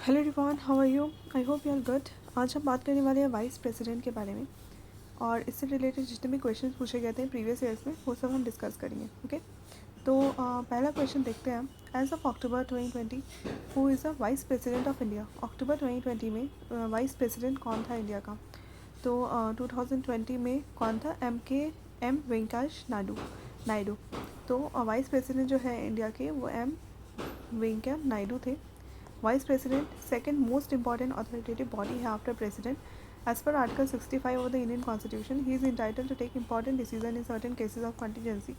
Hello everyone, how are you? I hope you are good. आज हम बात करने वाले हैं वाइस प्रेसिडेंट के बारे में, और इससे रिलेटेड जितने भी क्वेश्चंस पूछे गए थे प्रीवियस ईयर्स में वो सब हम डिस्कस करेंगे। ओके, तो पहला क्वेश्चन देखते हैं। As of October 2020 who is the vice president of India? October 2020 में वाइस प्रेसिडेंट कौन था इंडिया का? तो 2020 में कौन था? एम वेंकैया नायडू। तो वाइस प्रेसिडेंट जो है इंडिया के वो एम वेंकैया नायडू थे। Vice president second most important authoritative body है after president. As per Article 65 of the Indian Constitution, he is entitled to take important decisions in certain cases of contingency.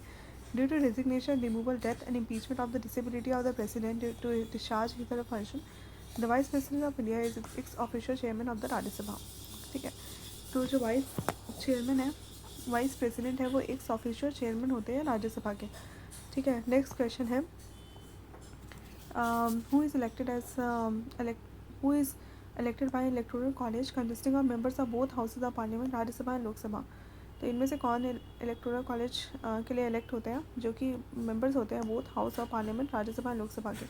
Due to resignation, removal, death, and impeachment of the disability of the president due to discharge his other function, the vice president of India is ex-officio chairman of the Rajya Sabha. ठीक है, तो जो vice chairman है, vice president है, वो ex official chairman होते हैं राज्यसभा के. ठीक है, नेक्स्ट क्वेश्चन है who is elected by electoral college consisting of members of both houses of parliament, Rajya Sabha and Lok Sabha. तो इनमें से कौन इलेक्टोरल कॉलेज के लिए इलेक्ट होते हैं, जो कि मेंबर्स होते हैं both house of parliament, Rajya Sabha and Lok Sabha के?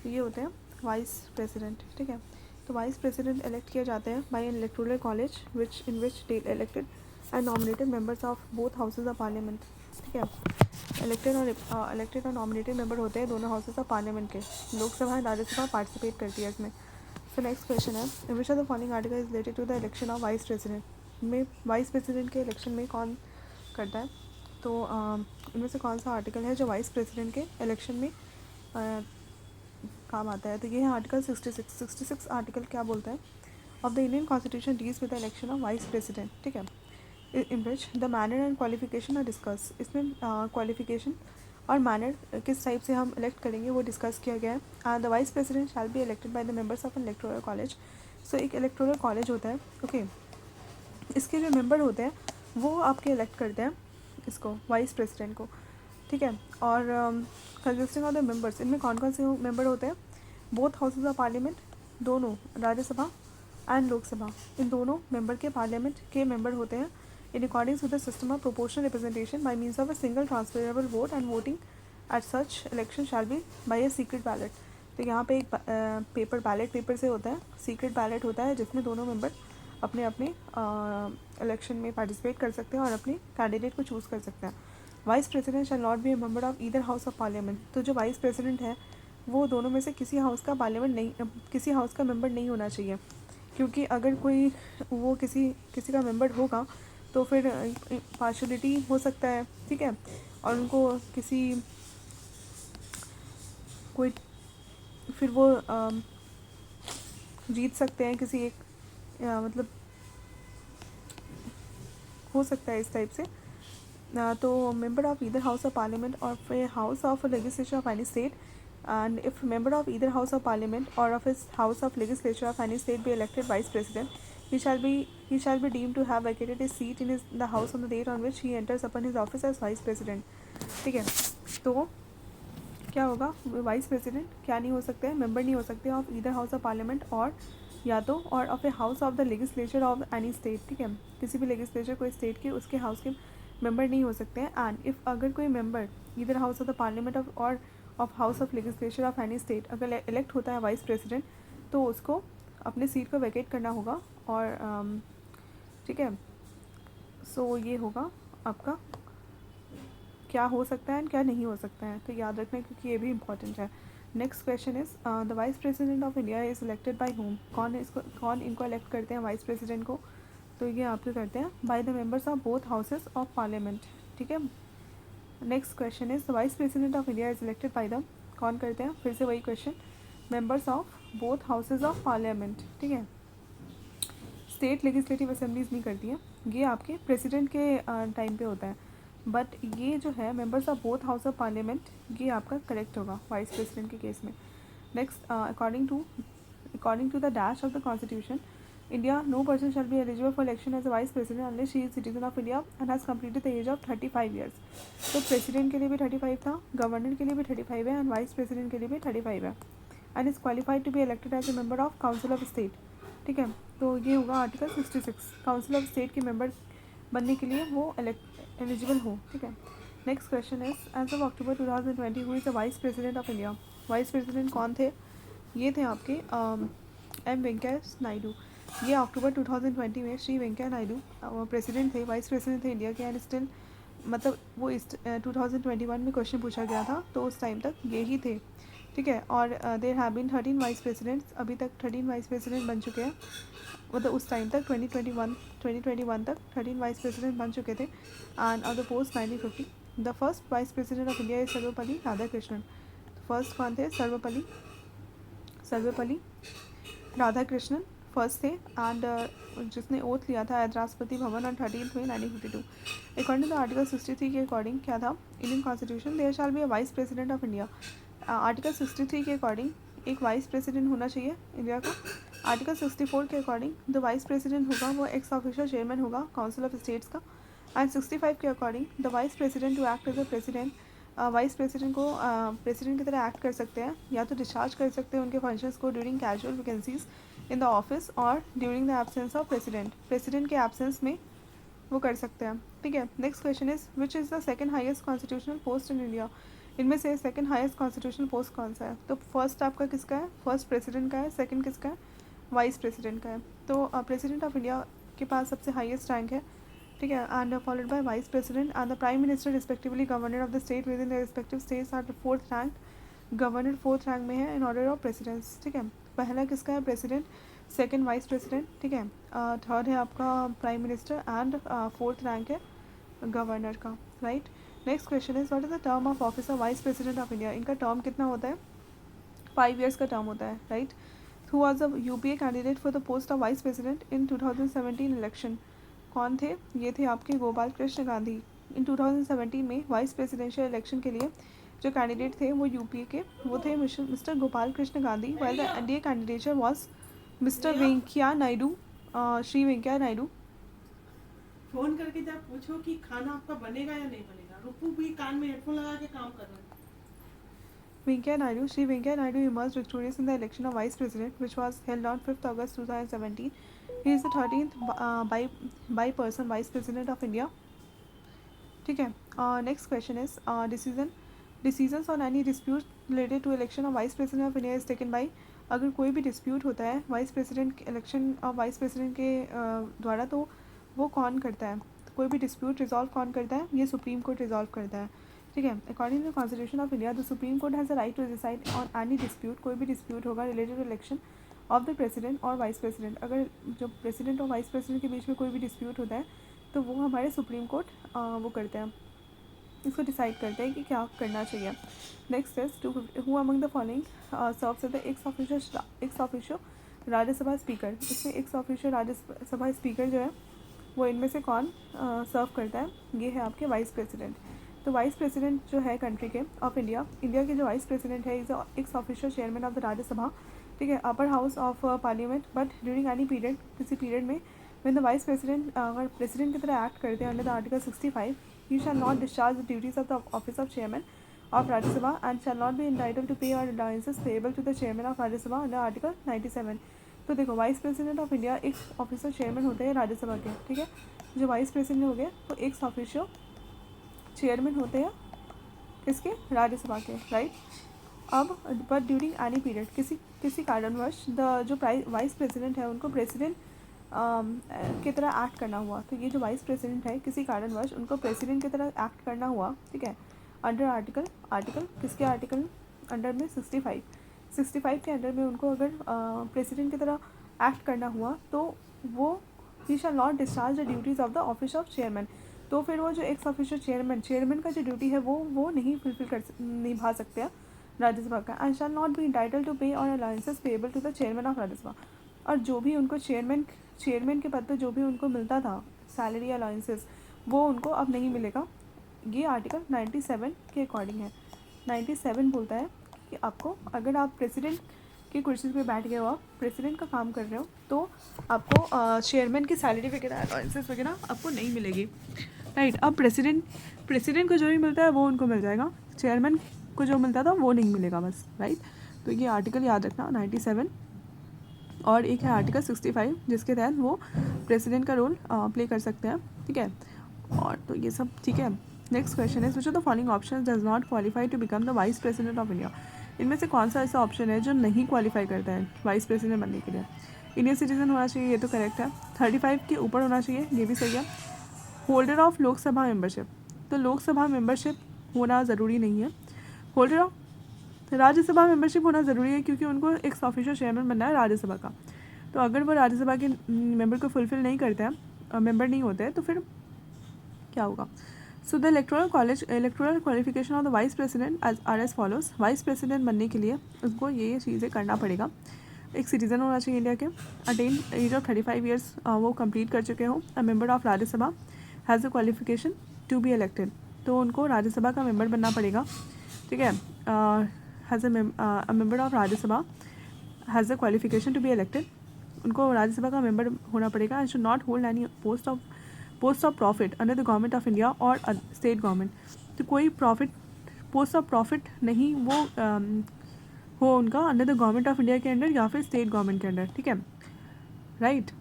तो ये होते हैं वाइस प्रेसिडेंट. ठीक है, तो वाइस प्रेसिडेंट इलेक्ट किए जाते हैं by an electoral college in which the elected and nominated members of both houses of parliament. ठीक है, इलेक्टेड और नॉमिनेटेड मेंबर होते हैं दोनों हाउसेज ऑफ पार्लियामेंट के. लोकसभा एंड राज्यसभा पार्टिसिपेट करती है इसमें. सो नेक्स्ट क्वेश्चन है which are the following article is related to the election of vice president? में वाइस प्रेसिडेंट के इलेक्शन में कौन करता है? तो इनमें से कौन सा आर्टिकल है जो वाइस प्रेसिडेंट के इलेक्शन में काम आता है? तो ये है आर्टिकल 66 आर्टिकल क्या बोलता है? Of the Indian constitution deals with the election of vice president. ठीक है, in which the manner and qualification are discuss. इसमें क्वालिफिकेशन और मैनर किस टाइप से हम इलेक्ट करेंगे वो डिस्कस किया गया है. The vice president shall be elected by the members of an electoral college. So एक इलेक्टोरल कॉलेज होता है. ओके, इसके जो मेंबर होते हैं वो आपके इलेक्ट करते हैं इसको, वाइस प्रेसिडेंट को. ठीक है, और कंसिस्टिंग ऑफ द मेंबर्स, इनमें कौन कौन से मेंबर होते हैं? बोथ हाउसेज ऑफ पार्लियामेंट, दोनों राज्यसभा एंड लोकसभा, इन दोनों मेंबर के पार्लियामेंट के मेंबर होते हैं in accordance with the system of proportional representation by means of a single transferable vote, and voting at such election shall be by a secret ballot. तो यहाँ पे एक पेपर बैलेट पेपर से होता है, सीक्रेट बैलेट होता है जिसमें दोनों मेंबर अपने अपने इलेक्शन में पार्टिसिपेट कर सकते हैं और अपने कैंडिडेट को चूज़ कर सकते हैं. Vice president shell not B A member of either house of parliament. तो जो वाइस प्रेसिडेंट है वो दोनों में से किसी हाउस का पार्लियामेंट नहीं, किसी हाउस का मेंबर नहीं होना चाहिए, क्योंकि अगर कोई वो किसी का मेंबर होगा तो फिर पार्शलिटी हो सकता है. ठीक है, और उनको कोई फिर वो जीत सकते हैं किसी एक मतलब हो सकता है इस टाइप से. तो member of either house of parliament और फिर house of legislature of any state, and if member of either house of parliament or of his house of legislature of any state be elected vice president, he shall be deemed to have vacated his seat in the house on the date on which he enters upon his office as vice president. ठीक है, तो क्या होगा? Vice president क्या नहीं हो सकते हैं? मेंबर नहीं हो सकते of either house of parliament और या तो और of a house of the legislature of any state. ठीक है, किसी भी लेजिस्लेचर कोई स्टेट के उसके हाउस के मेंबर नहीं हो सकते हैं. एंड इफ़ अगर कोई member either house of the parliament of house of legislature of any state अगर इलेक्ट होता है वाइस प्रेसिडेंट, तो उसको अपने सीट को वैकेट करना होगा. और ठीक है, सो ये होगा आपका क्या हो सकता है एंड क्या नहीं हो सकता है, तो याद रखना क्योंकि ये भी इंपॉर्टेंट है. Next question is the vice president of India is elected by home. कौन इनको इलेक्ट करते हैं वाइस प्रेसिडेंट को? तो ये आपके करते हैं bye the members of both houses of parliament. ठीक है, next question is the vice president of India is elected by the, कौन करते हैं? फिर से वही question, members of both houses of parliament. ठीक है, स्टेट लेजिस्लेटिव असेंबलीज नहीं करती हैं, ये आपके प्रेसिडेंट के टाइम पे होता है. बट ये जो है members of both house of parliament, ये आपका करेक्ट होगा वाइस प्रेसिडेंट के केस में. Next, according to the dash of the constitution, India no person shall be eligible for election as a vice president unless she is citizen of India and has completed the age of 35 years. तो president के लिए भी 35 था, governor के लिए भी 35 है, and vice president के लिए भी 35 है. And is qualified to be elected as a member of council of state. ठीक है, तो ये होगा आर्टिकल 66, काउंसिल ऑफ स्टेट के मेंबर बनने के लिए वो एलिजिबल हो. ठीक है, next question is as of October 2020 who is the vice president of India? Vice president कौन थे? ये थे आपके एम वेंकैया नायडू। ये अक्टूबर 2020 में श्री वेंकैया नायडू प्रेसिडेंट थे, वाइस प्रेसिडेंट थे इंडिया के, एंड स्टिल मतलब वो इस 2021 में क्वेश्चन पूछा गया था तो उस टाइम तक ये ही थे, ठीक है। और there have been 13 vice presidents, अभी तक 13 वाइस प्रेसिडेंट बन चुके हैं, मतलब उस टाइम तक 2021 तक 13 वाइस प्रेसिडेंट बन चुके थे। And of the post 1950, the first vice president of India is Sarvepalli Radhakrishnan. First कौन थे? सर्वपल्ली राधाकृष्णन फर्स्ट थे, एंड जिसने ओथ लिया था as Rashtrapati Bhavan on 13 May 1952। According to article 63 के अकॉर्डिंग क्या था Indian constitution, there shall be a vice president of India. Article 63 के अकॉर्डिंग एक वाइस प्रेसिडेंट होना चाहिए इंडिया का। आर्टिकल 64 के अकॉर्डिंग द वाइस प्रेसिडेंट होगा वो एक्स ऑफिशियल चेयरमैन होगा काउंसिल ऑफ स्टेट्स का। एंड 65 के according the vice president to act as a president, vice president को प्रेसिडेंट की तरह एक्ट कर सकते हैं या तो डिस्चार्ज कर सकते हैं उनके फंक्शंस को during casual vacancies in the office और during the absence of president के एब्सेंस में वो कर सकते हैं, ठीक है। Next question is which is the second highest constitutional post in India. इनमें से सेकंड हाईएस्ट कॉन्स्टिट्यूशनल पोस्ट कौन सा है? तो फर्स्ट आपका किसका है? फर्स्ट प्रेसिडेंट का है। सेकंड किसका है? वाइस प्रेसिडेंट का है। तो प्रेसिडेंट ऑफ इंडिया के पास सबसे हाईएस्ट रैंक है, ठीक है, and followed by vice president and the prime minister respectively governor of the state with in the respective states are the fourth rank. Governor fourth rank में है in order of precedence, ठीक है। पहला किसका है? प्रेसिडेंट, सेकंड वाइस प्रेसिडेंट, ठीक है, third है आपका prime minister and fourth rank है गवर्नर का, right. Next question is what is the term of office of vice president of India. इनका टर्म कितना होता है? 5 years का टर्म होता है, right. Who was the UPA candidate for the post of vice president in 2017 election. कौन थे? ये थे आपके गोपाल कृष्ण गांधी। इन 2017 में वाइस प्रेसिडेंशियल इलेक्शन के लिए जो कैंडिडेट थे वो यूपीए के वो थे mister Gopal Krishna Gandhi, while the NDA candidature was mister Venkaiah Naidu, Shri Venkaiah Naidu. Phone करके जब पूछो कि खाना आपका बनेगा या नहीं बनेगा, रुपू भी कान में हेडफोन लगा के काम कर रहा है। Venkaiah Naidu, Sri Venkaiah Naidu emerged victorious in the election of Vice President, which was held on 5th August 2017. He is the 13th by-person Vice President of India. ठीक है. Next question is decisions on any dispute related to election of Vice President of India is taken by. अगर कोई भी dispute होता है vice president election of vice president के द्वारा तो वो कौन करता है? तो कोई भी डिस्प्यूट रिजॉल्व कौन करता है? ये सुप्रीम कोर्ट रिजॉल्व करता है, ठीक है। According to the constitution of India the supreme court has a right to decide on any dispute. कोई भी डिस्प्यूट होगा related to election of the president और वाइस प्रेसिडेंट। अगर जो प्रेसिडेंट और वाइस प्रेसिडेंट के बीच में कोई भी डिस्प्यूट होता है तो वो हमारे सुप्रीम कोर्ट वो करते हैं, इसको डिसाइड करते हैं कि क्या करना चाहिए। Next is to who among the following serves as the ex officio Rajya Sabha speaker. इसमें एक्स ऑफिशियो राज्यसभा स्पीकर जो है वो इनमें से कौन सर्व करता है? ये है आपके वाइस प्रेसिडेंट। तो वाइस प्रेसिडेंट जो है कंट्री के ऑफ इंडिया के जो वाइस प्रेसिडेंट है is x official chairman of the Rajya Sabha, ठीक है, upper house of parliament. But during any period, किसी पीरियड में व्हेन द वाइस प्रेसिडेंट अगर प्रेसिडेंट की तरह एक्ट करते हैं under the article 65, he shall not discharge the duties of the office of chairman of Rajya Sabha and shall not be entitled to pay or allowances payable to the chairman of Rajya Sabha under article 97. तो देखो vice president of India एक officer chairman होते हैं राज्यसभा के, ठीक है। जो vice president हो गए तो एक ऑफिशियल चेयरमैन होते हैं किसके? राज्यसभा के, राइट। अब बट ड्यूरिंग एनी पीरियड किसी कारणवश जो वाइस प्रेसिडेंट है उनको प्रेसिडेंट की तरह एक्ट करना हुआ, तो ये जो वाइस प्रेसिडेंट है किसी कारणवश उनको प्रेसिडेंट की तरह एक्ट करना हुआ, ठीक है, अंडर आर्टिकल किसके आर्टिकल अंडर में 65 के अंडर में उनको अगर प्रेसिडेंट की तरह एक्ट करना हुआ तो वो he shall not discharge the duties of the office of chairman. तो फिर वो जो एक्स ऑफिशियल चेयरमैन का जो ड्यूटी है वो नहीं निभा सकते हैं राज्यसभा का। And shall not be entitled to pay or allowances payable to the chairman of Rajya Sabha. और जो भी उनको चेयरमैन के पद पे जो भी उनको मिलता था सैलरी अलाउंसेस वो उनको अब नहीं मिलेगा। ये आर्टिकल 97 के अकॉर्डिंग है। 97 बोलता है कि आपको अगर आप प्रेसिडेंट की कुर्सी पे बैठ गए हो, आप प्रेसिडेंट का काम कर रहे हो तो आपको चेयरमैन की सैलरी वगैरह अलाउंसेस वगैरह आपको नहीं मिलेगी, राइट। अब प्रेसिडेंट को जो भी मिलता है वो उनको मिल जाएगा, चेयरमैन को जो मिलता था वो नहीं मिलेगा बस, राइट। तो ये आर्टिकल याद रखना 97 और एक है आर्टिकल 65 जिसके तहत वो प्रेसिडेंट का रोल प्ले कर सकते हैं, ठीक है। और तो ये सब ठीक है। नेक्स्ट क्वेश्चन है which of the following options does not qualify to become the vice president of India. इनमें से कौन सा ऐसा ऑप्शन है जो नहीं क्वालिफाई करता है वाइस प्रेसिडेंट बनने के लिए? इंडियन सिटीजन होना चाहिए, ये तो करेक्ट है। 35 के ऊपर होना चाहिए, ये भी सही है। होल्डर ऑफ लोकसभा मेंबरशिप, तो लोकसभा मेंबरशिप होना ज़रूरी नहीं है। होल्डर ऑफ राज्यसभा मेंबरशिप होना ज़रूरी है, क्योंकि उनको एक ऑफिशियल चेयरमैन बनना है राज्यसभा का। तो अगर वो राज्यसभा के मेंबर को फुलफिल नहीं करते हैं, मेंबर नहीं होते हैं, तो फिर क्या होगा? So the electoral qualification of the vice president are as follows. Vice president बनने के लिए उसको ये चीज़ें करना पड़ेगा। एक सिटीज़न होना चाहिए इंडिया के, अटेन एज ऑफ 35 ईयर्स वो कंप्लीट कर चुके हों। A member of Rajya Sabha has the qualification to be elected, तो उनको राज्यसभा का मेंबर बनना पड़ेगा, ठीक है। Has a member of Rajya Sabha has the qualification to be elected, उनको राज्यसभा का मेंबर होना पड़ेगा। And should not hold any post of profit under the government of India or state government, तो कोई पोस्ट ऑफ प्रॉफिट नहीं वो हो उनका under the government of India के अंडर या फिर स्टेट गवर्नमेंट के अंडर, ठीक है, राइट।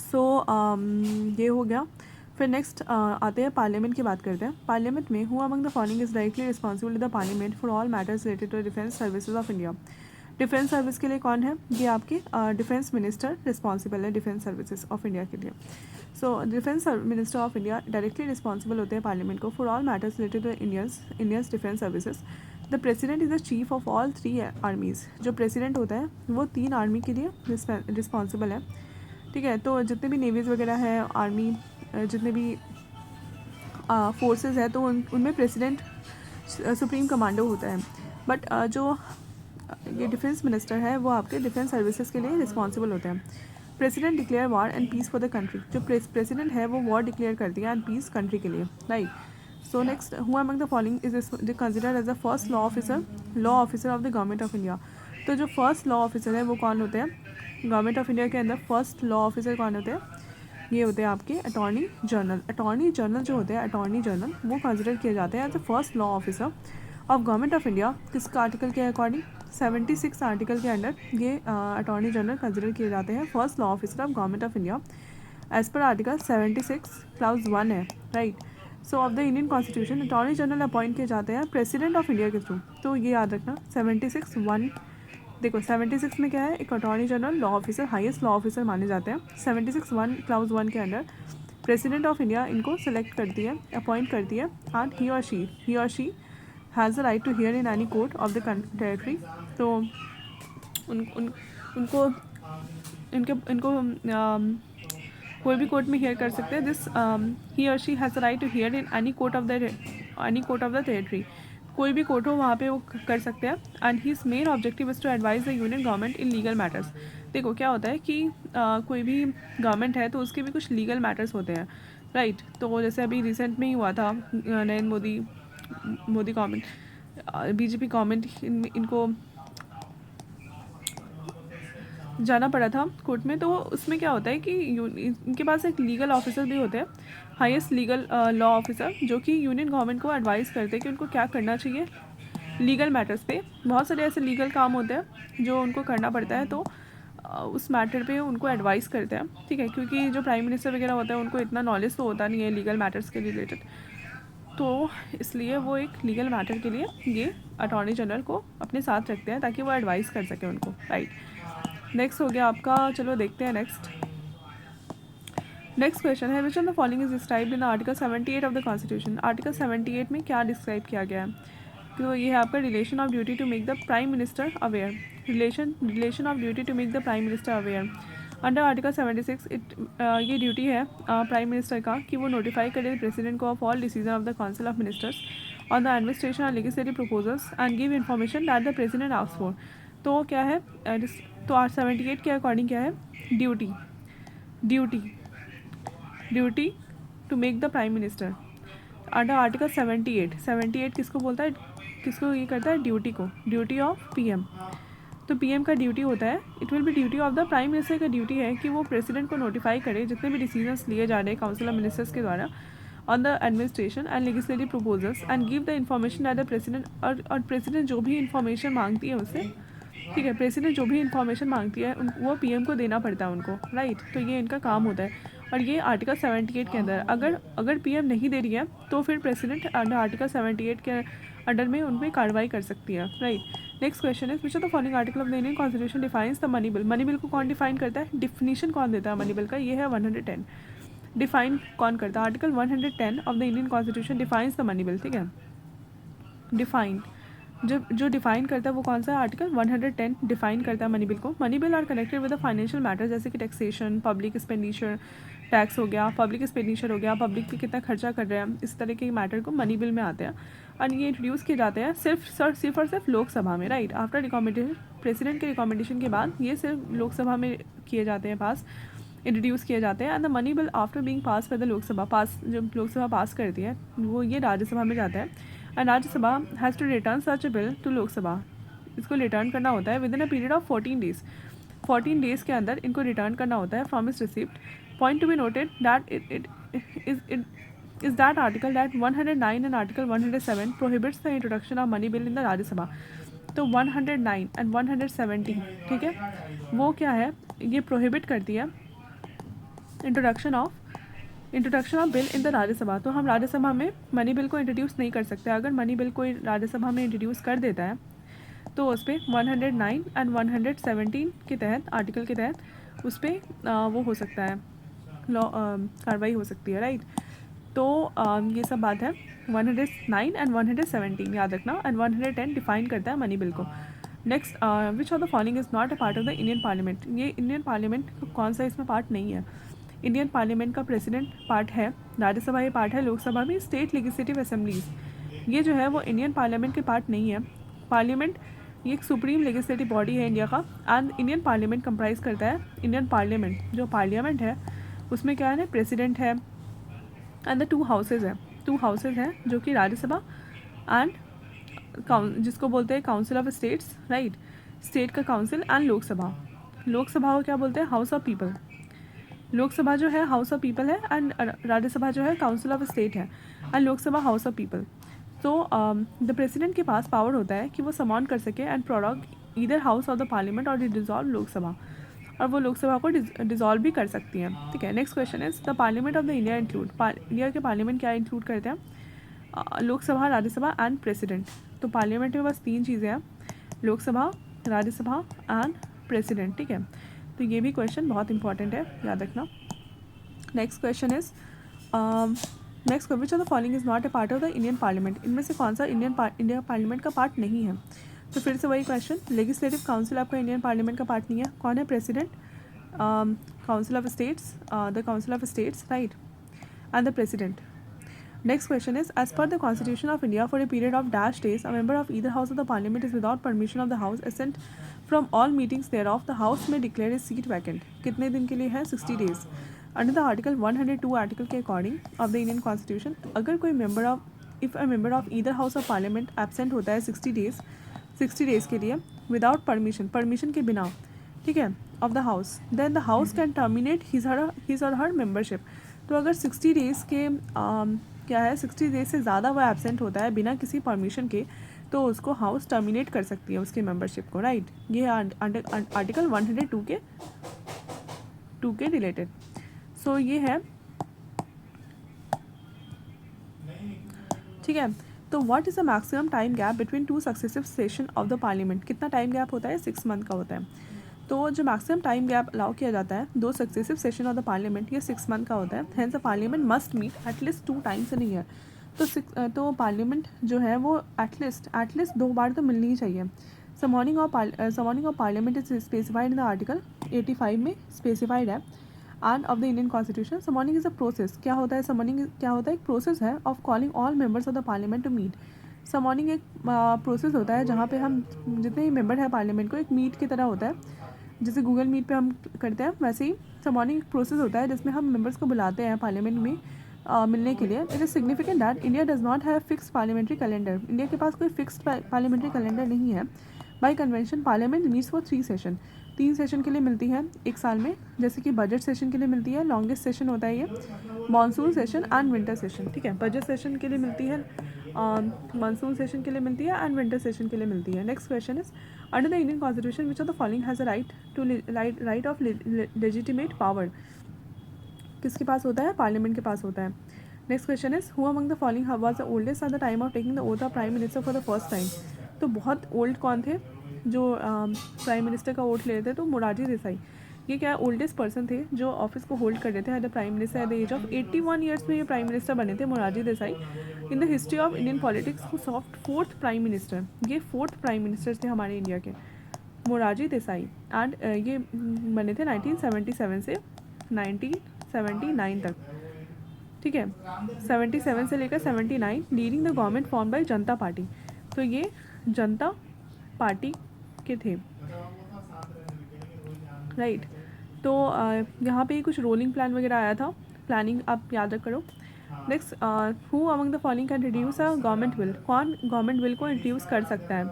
सो ये हो गया। फिर नेक्स्ट आते हैं पार्लियामेंट की बात करते हैं। पार्लियामेंट में who among the following is directly responsible to the parliament for all matters related to defence services of India. Defence service के लिए कौन है? ये आपके डिफेंस मिनिस्टर रिस्पॉन्सिबल है डिफेंस सर्विसेज ऑफ इंडिया के लिए। So defence minister of India directly responsible होते हैं पार्लियामेंट को for all matters related to Indians defence services. The president is the chief of all 3 armies. जो president होता है वो 3 आर्मी के लिए रिस्पॉन्सिबल है, ठीक है। तो जितने भी नेवीज़ वगैरह है, आर्मी, जितने भी फोर्सेस है, तो उनमें प्रेसिडेंट सुप्रीम कमांडो होता है। बट जो ये डिफेंस मिनिस्टर है वो आपके डिफेंस सर्विसेज के लिए रिस्पॉन्सिबल होते हैं। President declare war and peace for the country. जो प्रेसिडेंट है वो वॉर डिक्लेयर कर दिया एंड पीस कंट्री के लिए, right. So next, who among the following is considered as the first law officer of the government of India. तो जो first law officer है वो कौन होते हैं? गवर्नमेंट ऑफ इंडिया के अंदर फर्स्ट लॉ ऑफिसर कौन होते हैं? ये होते हैं आपके अटॉर्नी जनरल। अटॉर्नी जनरल जो होते हैं, अटॉर्नी जनरल वो कंसिडर किए जाते हैं as the first law officer of government of India. किसका आर्टिकल के अकॉर्डिंग? 76 आर्टिकल के अंडर ये अटॉर्नी जनरल कंसिडर किए जाते हैं first law officer of government of India as per article 76 clause 1 है, right. So of the Indian constitution attorney general appoint किए जाते हैं प्रेसिडेंट ऑफ इंडिया के थ्रू। तो ये याद रखना 76(1), देखो 76 में क्या है? एक attorney general law officer, highest law officer माने जाते हैं। 76(1) क्लाउज 1 के अंडर प्रेसिडेंट ऑफ इंडिया इनको सेलेक्ट करती है, अपॉइंट करती है, एंड ही और she has the right to hear in any court of the territory. तो उनको कोई भी कोर्ट में हियर कर सकते हैं। दिस ही और she has the right to hear in any court of the territory. कोई भी कोर्ट हो वहाँ पे वो कर सकते हैं। And his main objective is to advise the union government in legal matters. देखो क्या होता है कि कोई भी गवर्नमेंट है तो उसके भी कुछ लीगल मैटर्स होते हैं, राइट। तो जैसे अभी रिसेंट में ही हुआ था, Narendra Modi government, BJP government, इनको जाना पड़ा था कोर्ट में। तो उसमें क्या होता है कि इनके पास एक लीगल ऑफिसर भी होते हैं, हाईएस्ट लीगल लॉ ऑफिसर, जो कि यूनियन गवर्नमेंट को एडवाइस करते हैं कि उनको क्या करना चाहिए लीगल मैटर्स पे। बहुत सारे ऐसे लीगल काम होते हैं जो उनको करना पड़ता है, तो उस मैटर पे उनको एडवाइस करते हैं, ठीक है। क्योंकि जो प्राइम मिनिस्टर वगैरह होता है उनको इतना नॉलेज तो होता नहीं है लीगल मैटर्स के रिलेटेड, तो इसलिए वो एक लीगल मैटर के लिए ये अटॉर्नी जनरल को अपने साथ रखते हैं ताकि वो एडवाइस कर सके उनको, राइट। नेक्स्ट हो गया आपका, चलो देखते हैं नेक्स्ट क्वेश्चन है, which of the following is described in article 78 of the constitution. Article 78 में क्या डिस्क्राइब किया गया है? तो ये है आपका relation of duty to make the prime minister aware. Relation of duty to make the prime minister aware under article 76 ये ड्यूटी है प्राइम मिनिस्टर का कि वो नोटिफाई करे प्रेसिडेंट को of all decision of the council of ministers on the administration और legislative proposals and give information that the president asks for. तो क्या है? तो 78 के अकॉर्डिंग क्या है? Duty to make the prime minister under article 78 किसको बोलता है? किसको ये करता है? Duty of PM. तो पीएम का ड्यूटी होता है, it will be duty of the prime minister का ड्यूटी है कि वो प्रेसिडेंट को नोटिफाई करे जितने भी डिसीजंस लिए जा रहे हैं काउंसिल ऑफ मिनिस्टर्स के द्वारा on the administration and legislative proposals and give the information at the president. और प्रेसिडेंट जो भी इन्फॉर्मेशन मांगती है उससे, ठीक है, प्रेसिडेंट जो भी इन्फॉर्मेशन मांगती है वो पीएम को देना पड़ता है उनको, राइट। तो ये इनका काम होता है। और ये आर्टिकल 78 के अंदर अगर पीएम नहीं दे रही है तो फिर प्रेसिडेंट अंडर आर्टिकल 78 के अंडर में उन पर कार्रवाई कर सकती है, राइट। नेक्स्ट क्वेश्चन है which of the following article of the Indian constitution defines the money bill. Money bill को कौन डिफाइन करता है, डिफिनीशन कौन देता है मनी बिल का, ये है 110। डिफाइन कौन करता है, article 110 of the Indian constitution defines the money bill, ठीक है। डिफाइन जो डिफाइन करता है वो कौन सा है, आर्टिकल 110 डिफाइन करता है मनी बिल को। Money bill are connected with the financial matter जैसे कि टैक्सेशन, पब्लिक एक्सपेंडिचर, टैक्स हो गया, पब्लिक एक्सपेंडिचर हो गया, पब्लिक पे कितना खर्चा कर रहे हैं, इस तरह के मैटर को मनी बिल में आते हैं। और ये इंट्रोड्यूस किए जाते हैं सिर्फ और सिर्फ लोकसभा में, राइट। आफ्टर रिकमेंडेशन, प्रेसिडेंट के रिकमेंडेशन के बाद ये सिर्फ लोकसभा में किए जाते हैं पास, इंट्रोड्यूस किए जाते हैं। And the money bill after being pass by the Lok Sabha, pass जब लोकसभा पास करती है वो ये राज्यसभा में जाता है। And Rajya Sabha has to return such a bill to Lok Sabha, इसको रिटर्न करना होता है within a period of 14 days. 14 days के अंदर इनको रिटर्न करना होता है from its receipt. Point to be noted that it is that article that 109 and article 107 prohibits the introduction of money bill in the Rajya Sabha. तो 109 and 117, ठीक है, वो क्या है, ये प्रोहिबिट करती है introduction of bill in the Rajya Sabha. तो हम राज्यसभा में मनी बिल को इंट्रोड्यूस नहीं कर सकते। अगर मनी बिल कोई राज्यसभा में इंट्रोड्यूस कर देता है तो उस पर 109 एंड 117 के तहत, आर्टिकल के तहत उस पर वो हो सकता है, लॉ कार्रवाई हो सकती है, राइट। तो ये सब बात है 109 एंड 117 याद रखना। एंड 110 डिफाइन करता है मनी बिल को। Next, which of the following is not a part of the Indian parliament. ये इंडियन पार्लियामेंट कौन सा इसमें पार्ट नहीं है। इंडियन पार्लियामेंट का प्रेसिडेंट पार्ट है, राज्यसभा ये पार्ट है, लोकसभा भी, स्टेट लेजिस्लेटिव असेंबलीज ये जो है वो इंडियन पार्लियामेंट के पार्ट नहीं है। पार्लियामेंट ये एक सुप्रीम लेजिस्लेटिव बॉडी है इंडिया का। एंड इंडियन पार्लियामेंट कंप्राइज करता है, इंडियन पार्लियामेंट जो पार्लियामेंट है उसमें क्या है, प्रेसिडेंट है एंड द 2 हाउसेज है, 2 हाउसेज हैं जो कि राज्यसभा एंड जिसको बोलते हैं council of states, right, state का काउंसिल, एंड लोकसभा। लोकसभा को क्या बोलते हैं, हाउस ऑफ पीपल। लोकसभा जो है हाउस ऑफ पीपल है एंड राज्यसभा जो है काउंसिल ऑफ स्टेट है and Lok Sabha house of people. तो द प्रेसिडेंट के पास पावर होता है कि वो समॉन कर सके and prorogue either house of the parliament और डिजॉल्व लोकसभा, और वो लोकसभा को डिजॉल्व भी कर सकती हैं, ठीक है। Next question is the parliament of the India include, India के पार्लियामेंट क्या इंक्लूड करते हैं, लोकसभा, राज्यसभा एंड प्रेसिडेंट। तो पार्लियामेंट में बस 3 चीज़ें हैं, लोकसभा, राज्यसभा एंड प्रेसिडेंट, ठीक है। तो ये भी क्वेश्चन बहुत इंपॉर्टेंट है, याद रखना। Next question is next which of the following is not a part of the Indian parliament. इनमें से कौन सा इंडिया पार्लियामेंट का पार्ट नहीं है। तो फिर से वही क्वेश्चन, लेजिस्लेटिव काउंसिल आपका इंडियन पार्लियामेंट का पार्ट नहीं है। कौन है, president, council of states, the council of states, right, and the president. Next question is, as per the Constitution of India, for a period of dash days, a member of either house of the Parliament is without permission of the House absent from all meetings thereof. The House may declare his seat vacant. कितने दिन के लिए है, 60 days. Under the Article 102 article के according of the Indian Constitution, अगर कोई member of, if a member of either house of Parliament absent होता है 60 days के लिए without permission के बिना, ठीक है, of the House, then the House can terminate his or her membership. तो अगर 60 days के क्या है, 60 डेज से ज़्यादा वो एब्सेंट होता है बिना किसी परमिशन के, तो उसको हाउस टर्मिनेट कर सकती है उसकी मेंबरशिप को, राइट। ये आर्टिकल 102 के रिलेटेड। सो ये है, ठीक है। तो what is the maximum time gap between 2 successive session of the parliament. कितना टाइम गैप होता है, 6 मंथ का होता है। तो जो मैक्सिमम टाइम गैप अलाउ किया जाता है 2 successive session of the parliament, ये 6 मंथ का होता है। Hence the parliament must meet at least 2 times in year. तो पार्लियामेंट जो है वो एटलीस्ट 2 बार तो मिलनी ही चाहिए। Summoning of parliament is specified in the article 85 में स्पेसिफाइड है and of the Indian constitution. Summoning is a process. क्या होता है समॉनिंग, क्या होता है, एक प्रोसेस है of calling all members of the parliament to meet. Summoning एक प्रोसेस होता है जहाँ पे हम जितने भी मेंबर है पार्लियामेंट को एक मीट की तरह होता है, जैसे गूगल मीट पे हम करते हैं वैसे ही समॉनिंग एक प्रोसेस होता है जिसमें हम मेंबर्स को बुलाते हैं पार्लियामेंट में मिलने के लिए। It is significant that India does not have fixed parliamentary calendar. India के पास कोई फिक्स्ड पार्लियामेंट्री कैलेंडर नहीं है। By convention parliament meets for 3 session, 3 session के लिए मिलती है एक साल में, जैसे कि बजट सेशन के लिए मिलती है, लॉन्गेस्ट सेशन होता है ये, monsoon session and winter session, ठीक है। बजट सेशन के लिए मिलती है, मानसून सेशन के लिए मिलती है एंड विंटर सेशन के लिए मिलती है। Next question is, under the Indian constitution which of the following has a right of legitimate power. किसके पास होता है, पार्लियामेंट के पास होता है। Next question is who among the following was the oldest at the time of taking the oath of prime minister for the first time. तो बहुत old कौन थे जो प्राइम मिनिस्टर का ओथ ले रहे थे? तो मोरारजी देसाई। ये क्या ओल्डेस्ट पर्सन थे जो ऑफिस को होल्ड कर रहे थे at the prime minister at the age of 81 years में ये प्राइम मिनिस्टर बने थे Morarji Desai. In the history of Indian politics who soft fourth prime minister. ये फोर्थ प्राइम मिनिस्टर थे हमारे इंडिया के, मोरारजी देसाई। एंड ये बने थे 1977 से 1979 तक, ठीक है। 77 से लेकर 79, leading the government form by Janata party. तो ये जनता पार्टी के थे, राइट। तो यहाँ पे कुछ रोलिंग प्लान वगैरह आया था, प्लानिंग आप याद रख करो। Next, who among the following can introduce a government bill. कौन गवर्नमेंट बिल को इंट्रोड्यूस कर सकता है?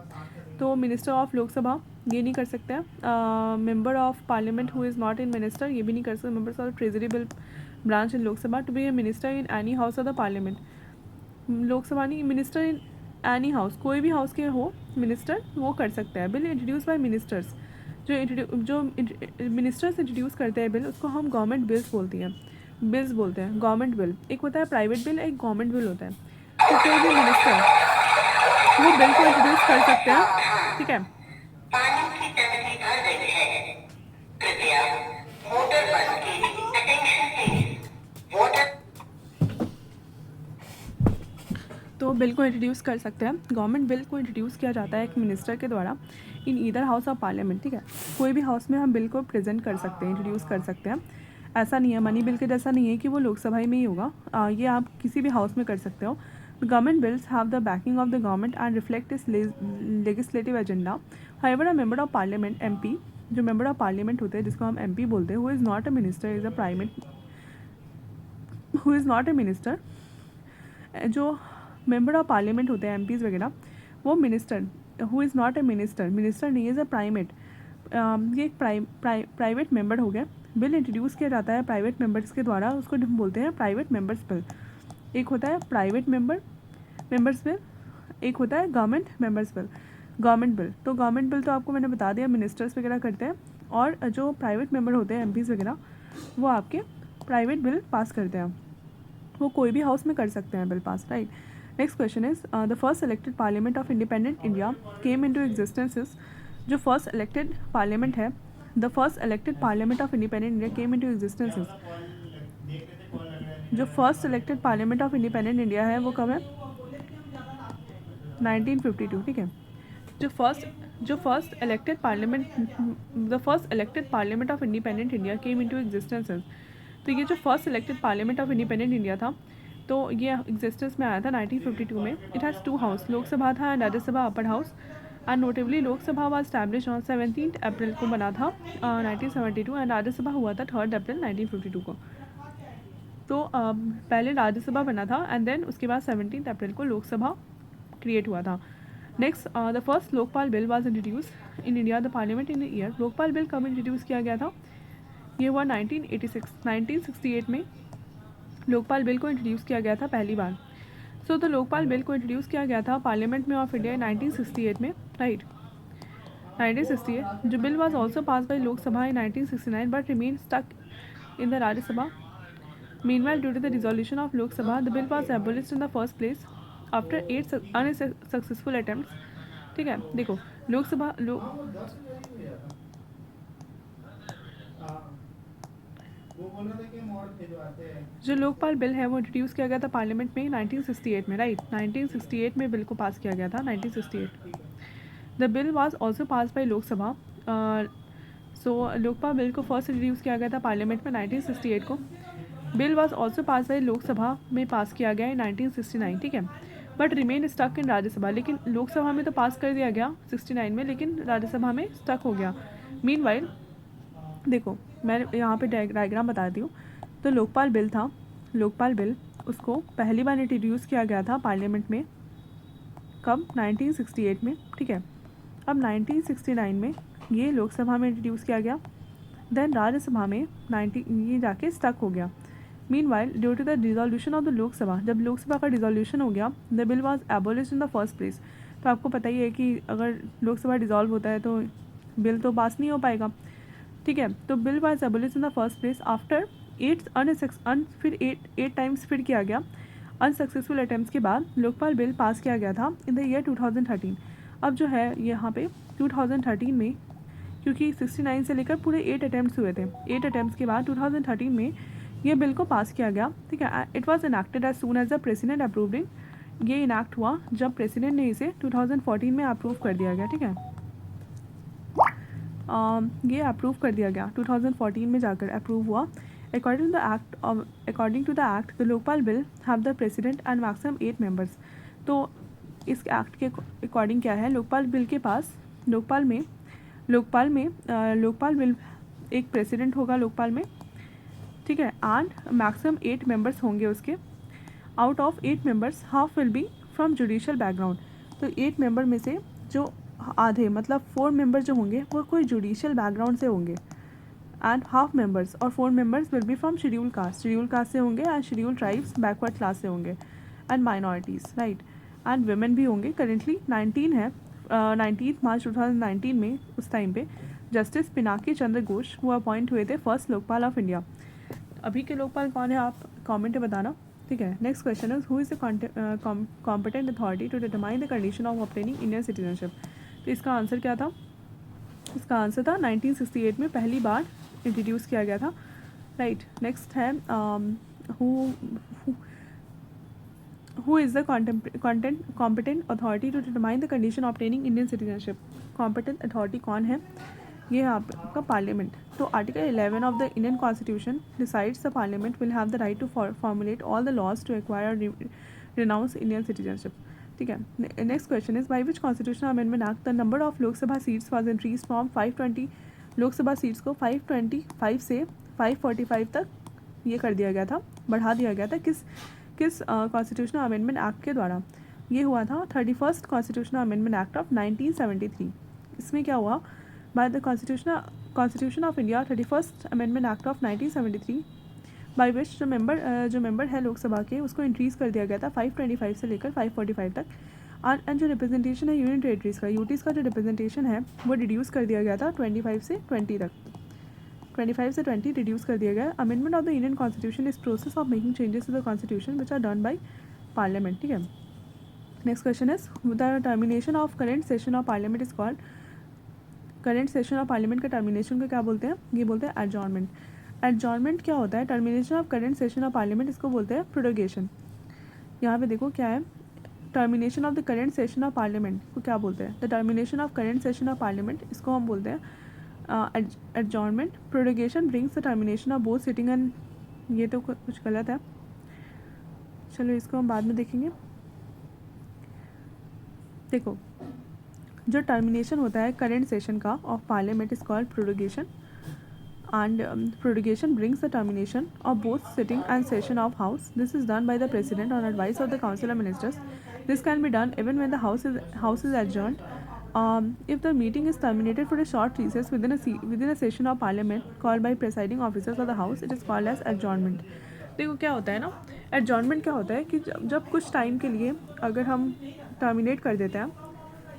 तो मिनिस्टर ऑफ लोकसभा ये नहीं कर सकते हैं। Member of parliament who is not in minister ये भी नहीं कर सकते। Members of treasury bill branch in Lok Sabha to be a minister in any house of the parliament. Lok Sabha नहीं, मिनिस्टर इन एनी हाउस, कोई भी हाउस के हो मिनिस्टर वो कर सकते हैं। बिल इंट्रोड्यूस बाय मिनिस्टर्स, जो मिनिस्टर्स इंट्रोड्यूस करते हैं बिल उसको हम गवर्नमेंट बिल्स बोलते हैं। गवर्नमेंट बिल एक होता है प्राइवेट बिल, एक गवर्नमेंट बिल होता है। तो कोई भी मिनिस्टर वो बिल को इंट्रोड्यूस कर सकते हैं, ठीक है। पानी की टंकी भर गई है, कृपया मोटर बंद कीजिए। Attention please, water. तो बिल को इंट्रोड्यूस कर सकते हैं। गवर्नमेंट बिल को इंट्रोड्यूस किया जाता है एक मिनिस्टर के द्वारा in either house of parliament, ठीक है। कोई भी हाउस में हम बिल को प्रेजेंट कर सकते हैं, इंट्रोड्यूस कर सकते हैं। ऐसा नहीं है, मनी बिल के जैसा नहीं है कि वो लोकसभा में ही होगा। ये आप किसी भी हाउस में कर सकते हो। Government bills have the backing of the government and reflect is legislative agenda. However a member of parliament MP, जो मेंबर ऑफ पार्लियामेंट होते हैं जिसको हम एमपी बोलते हैं, who is not a minister is a who is not a minister. जो member of parliament होते हैं एमपीज़ वगैरह, वो minister who is not a minister नहीं इज़ अ प्राइमेट। ये एक प्राइवेट मेंबर हो गया। बिल इंट्रोड्यूस किया जाता है प्राइवेट मेंबर्स के द्वारा, उसको हम बोलते हैं प्राइवेट मेंबर्स बिल। एक होता है प्राइवेट मेंबर्स बिल, एक होता है government members bill, government bill. तो गवर्नमेंट बिल तो आपको मैंने बता दिया मिनिस्टर्स वगैरह करते हैं, और जो प्राइवेट मेंबर होते हैं एमपीज़ वगैरह वो आपके प्राइवेट बिल पास करते हैं। वो कोई भी हाउस में कर सकते हैं bill pass, right. Next question is the first elected parliament of independent India came into existence is. जो फर्स्ट इलेक्टेड पार्लियामेंट है, the first elected parliament of independent India came into existence is. जो first elected parliament of independent India है वो कब है? 1952, ठीक है। जो first elected parliament, the first elected parliament of independent India came into existence is. तो ये जो first elected parliament of independent India था, तो ये एग्जिस्टेंस में आया था 1952 में। It has two house, Lok Sabha था and Rajya Sabha upper house. And notably Lok Sabha was establish on 17 April को बना था 1972, एंड राज्यसभा हुआ था 3 अप्रैल 1952 को। तो पहले राज्यसभा बना था एंड देन उसके बाद 17 अप्रैल को लोकसभा क्रिएट हुआ था। Next, the first Lokpal bill was introduce in India the parliament in year. Lokpal bill कब इंट्रोड्यूस किया गया था? ये हुआ 1968 में लोकपाल बिल को इंट्रोड्यूस किया गया था पहली बार। सो तो लोकपाल बिल को इंट्रोड्यूस किया गया था पार्लियामेंट में ऑफ इंडिया 1968 में, राइट। 1968 जो bill was also pass by Lok Sabha in 1969 but remain stuck in the Rajya Sabha. Meanwhile due to the resolution of Lok Sabha the bill was abolished in the first place after 8 unsuccessful attempts, ठीक है। देखो लोकसभा जो Lokpal bill है वो introduce किया गया था पार्लियामेंट में 1968 में, राइट। 1968 में बिल को पास किया गया था, 1968। The bill was also pass by Lok Sabha. So Lokpal bill को फर्स्ट इंट्रोड्यूस किया गया था पार्लियामेंट में 1968 को। Bill was also pass by Lok Sabha में पास किया गया है 1969, ठीक है। But remain stuck in Rajya Sabha, लेकिन लोकसभा में तो पास कर दिया गया 69 में, लेकिन राज्यसभा में स्टक हो गया। मीनवाइल देखो मैं यहाँ पे डायग्राम बताती हूँ। तो लोकपाल बिल था, लोकपाल बिल उसको पहली बार इंट्रोड्यूस किया गया था पार्लियामेंट में कब? 1968 में, ठीक है। अब 1969 में ये लोकसभा में इंट्रोड्यूस किया गया, देन राज्यसभा में ये जाके स्टक हो गया। Meanwhile due to the dissolution of the Lok Sabha, जब लोकसभा का डिसोल्यूशन हो गया the bill was abolished in the first place. तो आपको पता ही है कि अगर लोकसभा डिसॉल्व होता है तो बिल तो पास नहीं हो पाएगा, ठीक है। तो bill was abolished in the first place after फिर एट टाइम्स फिर किया गया अनसक्सेसफुल अटैम्प्ट के बाद लोकपाल बिल पास किया गया था इन द ईयर 2013। अब जो है यहाँ पे 2013 में, क्योंकि 69 से लेकर पूरे 8 अटैम्प्ट्स हुए थे, 8 अटैम्प्ट्स के बाद 2013 में ये बिल को पास किया गया, ठीक है। It was enacted as soon as the president approved it. ये इनैक्ट हुआ जब प्रेसिडेंट ने इसे 2014 में अप्रूव कर दिया गया, ठीक है। ये अप्रूव कर दिया गया 2014 में जाकर अप्रूव हुआ। According to the act the Lokpal bill have the president and maximum 8 members. तो इस एक्ट के अकॉर्डिंग क्या है, लोकपाल बिल के पास लोकपाल बिल एक प्रेसिडेंट होगा लोकपाल में, ठीक है, एंड मैक्सिमम 8 मेंबर्स होंगे उसके। Out of 8 members half will be from judicial background. तो 8 मेंबर में से जो आधे मतलब 4 मेंबर जो होंगे वो कोई जुडिशियल बैकग्राउंड से होंगे, एंड हाफ मेंबर्स और 4 members will be from schedule caste से होंगे, and schedule tribes backward class से होंगे, and minorities, right, and women भी होंगे। करेंटली 19 है। 19 मार्च 2019 में उस टाइम पे जस्टिस पिनाकी चंद्र घोष वो अपॉइंट हुए थे फर्स्ट लोकपाल ऑफ इंडिया। अभी के लोकपाल कौन है आप कमेंट में बताना, ठीक है। Next question is who is the competent authority to determine the condition of obtaining Indian citizenship. तो इसका आंसर क्या था, इसका आंसर था 1968 में पहली बार इंट्रोड्यूस किया गया था, राइट। नेक्स्ट है who is the competent authority to determine the condition obtaining Indian citizenship. Competent authority कौन है, ये है आपका पार्लियामेंट। तो article 11 of the Indian constitution decides the parliament will have the right to formulate all the laws to acquire renounce Indian citizenship, ठीक है। Next question is by which constitutional amendment act the number of Lok Sabha seats was increase from 520 Lok Sabha seats को 525 से 545 तक ये कर दिया गया था, बढ़ा दिया गया था। किस कॉन्स्टिट्यूशनल अमेंडमेंट एक्ट के द्वारा ये हुआ था, 31st constitutional amendment act of 1973। इसमें क्या हुआ, by the constitution of India 31st amendment act of 1973 by which जो मेंबर है लोकसभा के उसको इंक्रीज़ कर दिया गया था 525 से लेकर 545 तक। एंड जो रिप्रेजेंटेशन है यूनियन टेरिटरीज़ का, यूटीज़ का जो रिप्रेजेंटेशन है वो रिड्यूस कर दिया गया था 25 से 20 तक, 25 से 20 रिड्यूस कर दिया गया। Amendment of the Indian constitution is process of making changes to the constitution which are done by parliament, ठीक है। Next question is the termination of current session of parliament is called. Current session of parliament का termination को क्या बोलते हैं, ये बोलते हैं एडजॉर्नमेंट। एडजॉर्नमेंट क्या होता है, termination of current session of parliament इसको बोलते हैं प्रोरोगेशन। यहाँ पे देखो क्या है, termination of the current session of parliament को क्या बोलते हैं, the termination of current session of parliament इसको हम बोलते हैं adjournment. Prorogation brings the termination of both sitting and, ये तो कुछ गलत है, चलो इसको हम बाद में देखेंगे। देखो जो टर्मिनेशन होता है करेंट सेशन का of parliament is called prorogation, and prorogation brings the termination of both sitting and session of house. This is done by the president on advice of the council of ministers. This can be done even when the house is adjourned. If the meeting is terminated for a short recess within a session of parliament called by presiding officers of the house, it is called as adjournment. देखो क्या होता है ना, adjournment क्या होता है कि जब कुछ टाइम के लिए अगर हम टर्मिनेट कर देते हैं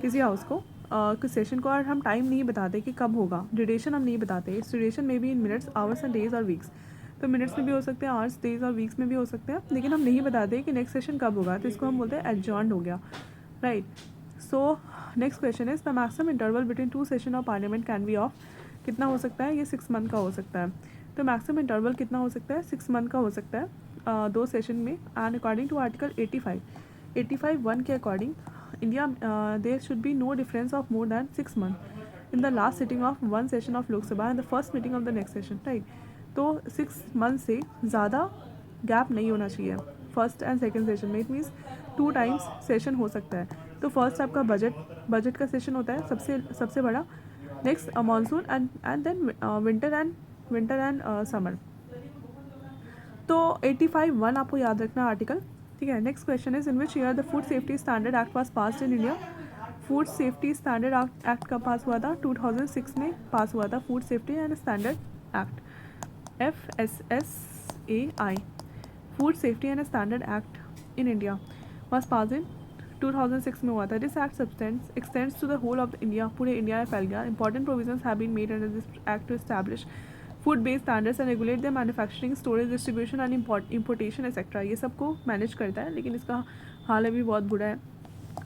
किसी हाउस को कुछ सेशन को, और हम टाइम नहीं बताते कि कब होगा, ड्यूरेशन हम नहीं बताते, इस ड्यूरेशन में भी इन मिनट्स, आवर्स एंड डेज और वीक्स, तो मिनट्स में भी हो सकते हैं, आवर्स, डेज और वीक्स में भी हो सकते हैं, लेकिन हम नहीं बताते कि नेक्स्ट सेशन कब होगा, तो इसको हम बोलते हैं एडजॉर्न्ड हो गया, right. So next question is the maximum interval between 2 session of parliament can be of. कितना हो सकता है, ये 6 मंथ का हो सकता है। तो मैक्सिमम इंटरवल कितना हो सकता है, 6 मंथ का हो सकता है 2 सेशन में। एंड अकॉर्डिंग टू आर्टिकल 85(1) के according India, there should be no difference of more than 6 months in the last sitting of one session of Lok Sabha and the first meeting of the next session, right? तो 6 month से ज़्यादा gap नहीं होना चाहिए first and second session में। It means 2 times session हो सकता है। तो फर्स्ट आपका बजट का सेशन होता है सबसे बड़ा, next monsoon and then winter and summer. तो 85(1) आपको याद रखना आर्टिकल, ठीक है। Next question is in which year the food safety standard act was passed in India. Food safety standard act कब पास हुआ था, 2006 में पास हुआ था food safety and standard act, FSSAI। Food safety and standard act in India was pass in 2006 में हुआ था। This act extends to the whole of India, पूरे इंडिया में फैल गया। Important provisions have been made under this act to establish food based standards and regulate the manufacturing, storage, distribution and importation etcetera, ये सबको manage करता है, लेकिन इसका हाल अभी बहुत बुरा है।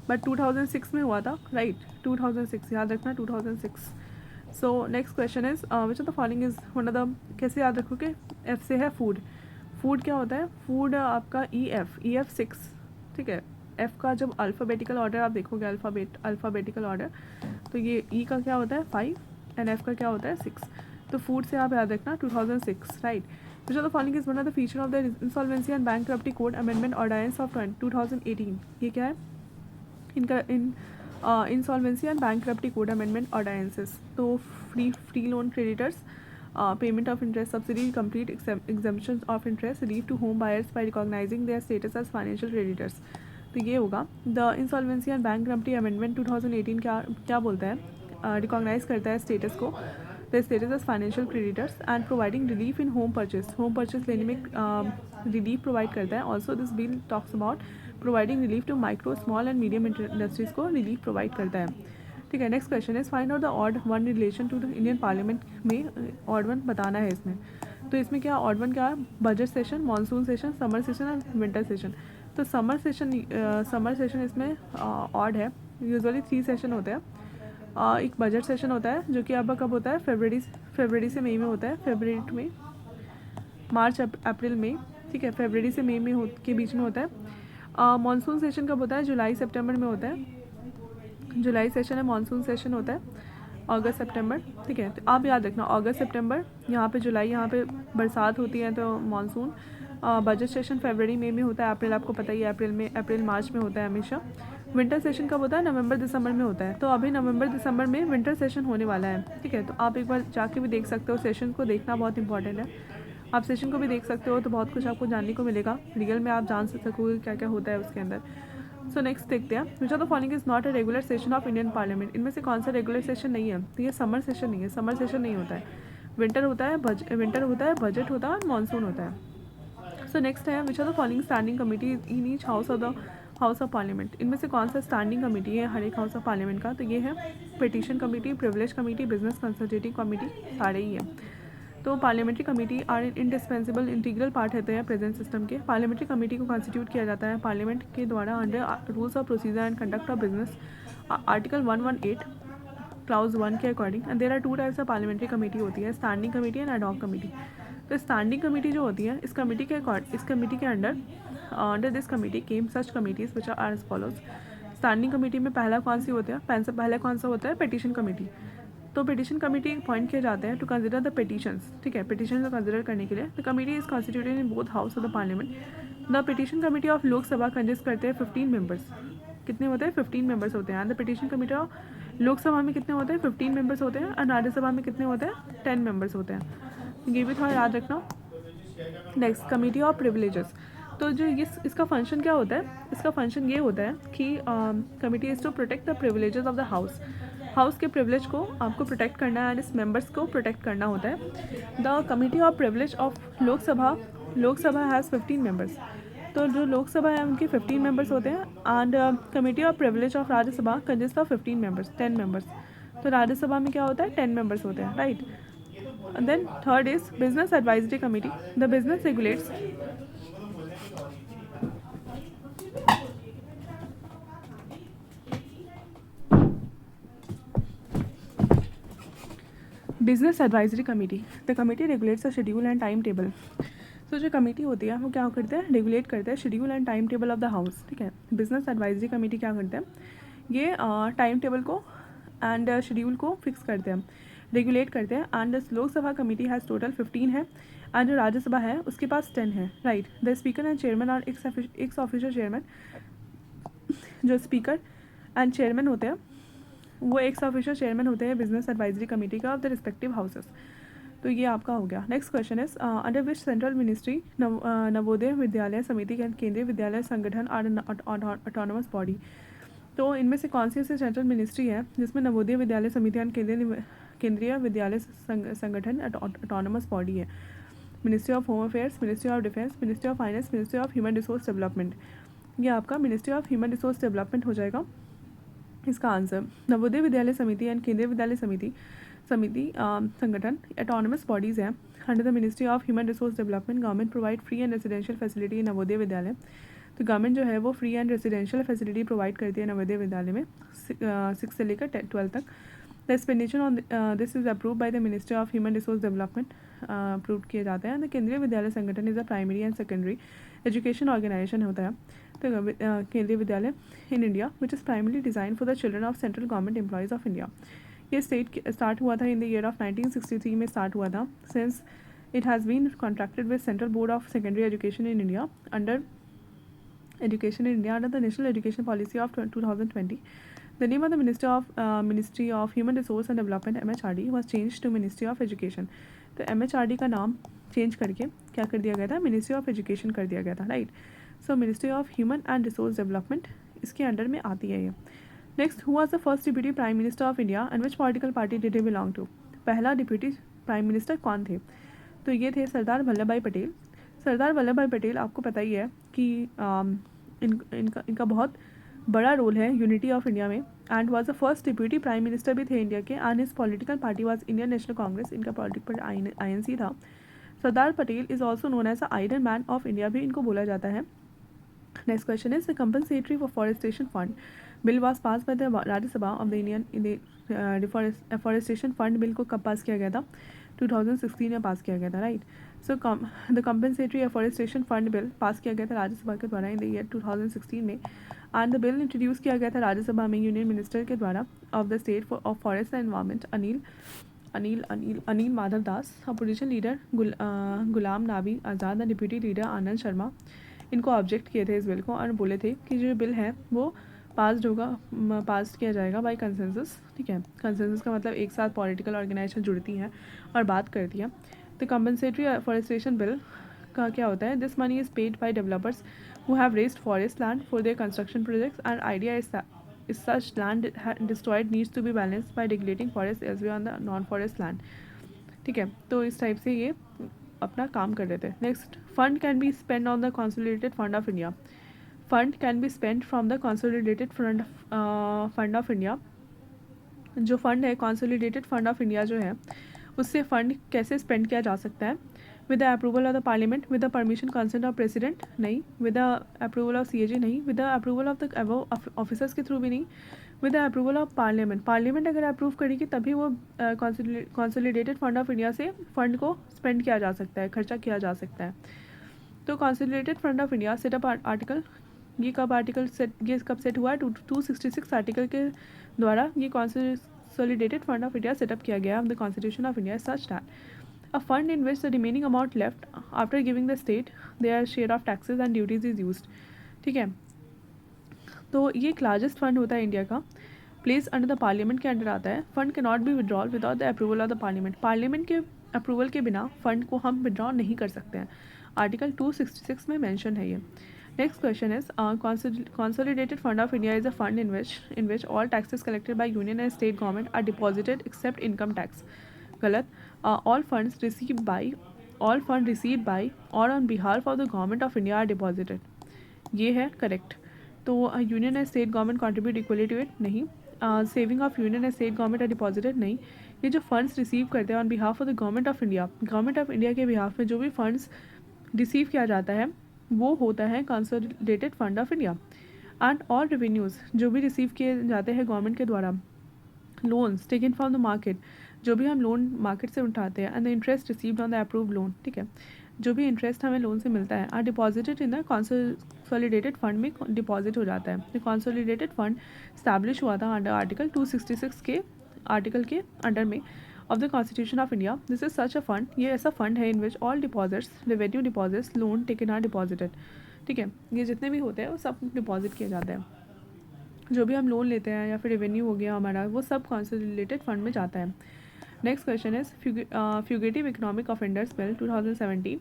बट 2006 में हुआ था, राइट, 2006, याद रखना 2006। सो next question is which of the following is one of the, कैसे याद रखोगे, एफ से है फूड। फूड क्या होता है, फूड आपका EF 6, ठीक है। एफ का जब अल्फ़ाबेटिकल ऑर्डर आप देखोगे, अल्फ़ाबेटिकल ऑर्डर, तो ये ई का क्या होता है 5 एंड एफ का क्या होता है 6। तो फूड से आप याद रखना 2006, right. Which of the following is one of the feature of the insolvency and bankruptcy code amendment ordinance of 2018, ये क्या है, इनका insolvency and bankruptcy code amendment ordinances. तो free loan creditors, payment of interest subsidy, complete exemption of interest, relief to home buyers by recognising their status as financial creditors. तो ये होगा the insolvency and bankruptcy amendment 2018 क्या बोलता है, recognise करता है status को, the status as financial creditors and providing relief in home purchase लेने में रिलीफ प्रोवाइड करता है। Also this bill talks about providing relief to micro, small and medium industries को रिलीफ प्रोवाइड करता है, ठीक है। Next question is find out the odd one relation to the Indian parliament में, ऑड वन बताना है इसमें। तो इसमें क्या ऑड वन क्या है, budget session, monsoon session, summer session and winter session. तो समर सेशन इसमें ऑड है, यूजुअली 3 सेशन होते हैं। एक बजट सेशन होता है जो कि अब कब होता है, फरवरी से मई में होता है, फरवरी टू मई, मार्च अप्रैल मई, ठीक है, फरवरी से मई में के बीच में होता है। मानसून सेशन कब होता है, जुलाई सितंबर में होता है, जुलाई सेशन है, मानसून सेशन होता है अगस्त सितंबर, ठीक है। तो आप याद रखना अगस्त सितंबर, यहाँ पे जुलाई, यहाँ पे बरसात होती है तो मानसून। बजट सेशन फरवरी मई में होता है, अप्रैल आपको पता ही है, अप्रैल मार्च में होता है हमेशा। विंटर सेशन कब होता है, नवंबर दिसंबर में होता है। तो अभी नवंबर दिसंबर में विंटर सेशन होने वाला है, ठीक है। तो आप एक बार जाके भी देख सकते हो, सेशन को देखना बहुत इंपॉर्टेंट है। आप सेशन को भी देख सकते हो तो बहुत कुछ आपको जानने को मिलेगा, रियल में आप जान सकोगे क्या क्या होता है उसके अंदर। सो नेक्स्ट देखते हैं, विच of the following is not a regular session of Indian parliament, इनमें से कौन सा रेगुलर सेशन नहीं है, तो ये समर सेशन नहीं है, समर सेशन नहीं होता है। विंटर होता है, बजट होता है और मानसून होता है। सो नेक्स्ट है, which of the following standing committee in each house of parliament, इनमें से कौन सा स्टैंडिंग कमेटी है हर एक हाउस ऑफ पार्लियामेंट का, तो ये है petition committee, privilege committee, business consultative committee, सारे ही है। तो parliamentary committee are indispensable integral part होते हैं प्रेजेंट सिस्टम के। पार्लियामेंट्री कमेटी को कॉन्स्टिट्यूट किया जाता है पार्लियामेंट के द्वारा under rules of procedure and conduct of business, article 118 clause 1 के according. And there are 2 types of parliamentary committee होती है, standing committee and ad hoc committee. तो स्टैंडिंग कमेटी जो होती है, इस कमेटी के under this committee came such committees which are as follows. Standing committee में पहला कौन सी होती है, पहला कौन सा होता है, पिटीशन कमेटी। तो पिटीशन कमेटी अपॉइंट किए जाते हैं टू कंसिडर द पिटीशंस, ठीक है, पिटीशन को कंसिडर करने के लिए। The committee is constituted in both house of the parliament. The petition committee of Lok Sabha consist करते हैं 15 मेंबर्स, कितने होते हैं, 15 मेंबर्स होते हैं। And the petition committee of Lok Sabha में कितने होते हैं, 15 मेंबर्स होते हैं। और राज्यसभा में कितने होते हैं, 10 मेंबर्स होते हैं। ये भी थोड़ा याद रखना। Next, committee of privileges. तो जो इसका फंक्शन क्या होता है, इसका फंक्शन ये होता है कि committee is to protect the privileges of the house के प्रिविलेज को आपको प्रोटेक्ट करना है एंड इस मेंबर्स को प्रोटेक्ट करना होता है। The committee of privilege of Lok Sabha has 15 members. तो जो लोकसभा है उनके 15 मेंबर्स होते हैं। And committee of privilege of Rajya Sabha consist of 15 members, 10 members. तो राज्यसभा में क्या होता है, 10 मेंबर्स होते हैं, right. And then third is business advisory committee. The business regulates business advisory committee. The committee regulates the schedule and time table. तो जो committee होती है वो क्या करते हैं, रेगुलेट करते हैं schedule and time table of the house, ठीक है। बिजनेस एडवाइजरी कमेटी क्या करते हैं, ये टाइम टेबल को एंड शेड्यूल को फिक्स करते हैं, रेगुलेट करते हैं। And Lok Sabha committee has total 15 है एंड जो राज्यसभा है उसके पास 10 है, right. The speaker and chairman और एक्स ऑफिशियल चेयरमैन, जो स्पीकर एंड चेयरमैन होते हैं वो एक्स ऑफिशियल चेयरमैन होते हैं बिजनेस एडवाइजरी कमेटी का ऑफ द रिस्पेक्टिव हाउसेस। तो ये आपका हो गया। Next question is under which central ministry Navodaya Vidyalaya समिति केंद्रीय विद्यालय संगठन आर ऑटोनमस बॉडी। तो इनमें से कौन सी ऐसी सेंट्रल मिनिस्ट्री है जिसमें नवोदय विद्यालय समिति एंड केंद्रीय विद्यालय संगठन ऑटोनमस बॉडी है। Ministry of home affairs, ministry of defence, ministry of finance, ministry of human resource development. ये आपका ministry of human resource development हो जाएगा इसका आंसर। नवोदय विद्यालय समिति एंड केंद्रीय विद्यालय समिति समिति संगठन ऑटोनमस बॉडीज़ हैं under the ministry of human resource development. Government provide free and residential facility in Navodaya Vidyalaya. तो गवर्नमेंट जो है वो free and residential facility provide करती है नवोदय विद्यालय में 6 से लेकर 12 तक। The expenditure on this is approve by the ministry of human resource development. Approve किए जाते हैं। The Kendriya Vidyalaya Sangathan is a primary and secondary education organization होता है। तो Kendriya Vidyalaya in India which is primary design for the children of central government employees of India. ये state start हुआ था in the year of 1963 में स्टार्ट हुआ था। Since it has been contracted with central board of secondary education in India under the national education policy of 2020. The name of the Ministry of Human Resource and Development MHRD was changed to Ministry of Education. तो MHRD का नाम change करके क्या कर दिया गया था, ministry of education कर दिया गया था, right. So ministry of human and resource development इसके अंडर में आती है ये। Next, who was the first deputy prime minister of India and which political party did he belong to. पहला डिप्यूटी प्राइम मिनिस्टर कौन थे, तो ये थे सरदार वल्लभ भाई पटेल। सरदार वल्लभ भाई पटेल आपको पता ही है कि इनका बहुत बड़ा रोल है यूनिटी ऑफ इंडिया में, and was the first deputy prime minister भी थे इंडिया के, and his political party was Indian National Congress. इनका पॉलिटिकल पार्टी INC था। Sardar Patel is also known as the iron man of India भी इनको बोला जाता है। Next question is the compensatory for forestation fund bill was pass by the Rajya Sabha of the Indian deforestation fund bill को कब पास किया गया था, 2016 में पास किया गया था, right. So the compensatory afforestation fund bill pass किया गया था राज्यसभा के द्वारा इन द ईयर 2016 में, एंड द बिल इंट्रोड्यूस किया गया था राज्यसभा में यूनियन मिनिस्टर के द्वारा of the state of forest and environment Anil Madhav Das, opposition leader Ghulam Nabi Azad, deputy leader Anand Sharma. इनको ऑब्जेक्ट किए थे इस बिल को और बोले थे कि जो बिल है वो पास किया जाएगा बाय कंसेंसस, ठीक है। कंसेंसस का मतलब एक साथ पॉलिटिकल ऑर्गेनाइजेशन जुड़ती हैं और बात करती है। तो कंपनसेटरी फॉरेस्टेशन बिल का क्या होता है, this money is paid by developers who have razed forest land for their construction projects and idea is such land destroyed needs to be balanced by regulating forest as way on the non forest land, ठीक है। तो इस type से ये अपना काम कर रहे थे। Next, fund can be spend on the consolidated fund of India. Fund can be spend from the consolidated fund of India. जो फंड है कंसोलिडेटेड फंड ऑफ इंडिया जो है उससे फंड कैसे स्पेंड किया जा सकता है, with the approval of the parliament, with the permission consent of president नहीं, with the approval of CAG नहीं, with the approval of the above officers के थ्रू भी नहीं, with the approval of parliament अगर अप्रूव करेगी तभी वो consolidated fund of India से फंड को स्पेंड किया जा सकता है, खर्चा किया जा सकता है। तो consolidated fund of India setup article, ये कब सेट हुआ है, 266 आर्टिकल के द्वारा ये consolidated fund of India setup किया गया the constitution of India such that a fund in which the remaining amount left after giving the state their share of taxes and duties is used, ठीक है। तो ये एक largest fund होता है India का, प्लेस अंडर द पार्लियामेंट के under आता है। फंड के not be withdrawal without the approval of the parliament. Parliament के अप्रूवल के बिना फंड को हम विड्रॉ नहीं कर सकते हैं, आर्टिकल 266 में मेंशन है ये। Next question is consolidated fund of India is a fund in which all taxes collected by union and state government are deposited except income tax. गलत, all funds received by or on behalf of the government of India are deposited. ये है correct. तो union and state government contribute equally to it नहीं, saving of union and state government are deposited नहीं। ये जो funds receive करते हैं on behalf of the government of India के बिहाफ में जो भी फंड्स रिसीव किया जाता है वो होता है consolidated fund of India. And all revenues जो भी रिसीव किए जाते हैं गवर्नमेंट के द्वारा, loans taken from the market, जो भी हम लोन मार्केट से उठाते हैं, and the interest received on the approved loan, ठीक है, जो भी इंटरेस्ट हमें लोन से मिलता है are deposited in the consolidated fund में डिपॉजिट हो जाता है। तो कंसोलिडेटेड फंड स्टैब्लिश हुआ था अंडर आर्टिकल 266 के आर्टिकल के अंडर में of the constitution of India. This is such a fund, ये ऐसा फंड है in which all deposits, revenue deposits, loan taken are deposited, ठीक है। ये जितने भी होते हैं वो सब डिपॉजिट किए जाते हैं, जो भी हम लोन लेते हैं या फिर रेवेन्यू हो गया हमारा वो सब कंसोलिडेटेड फंड में जाता है। Next question is fugitive economic offenders bill 2017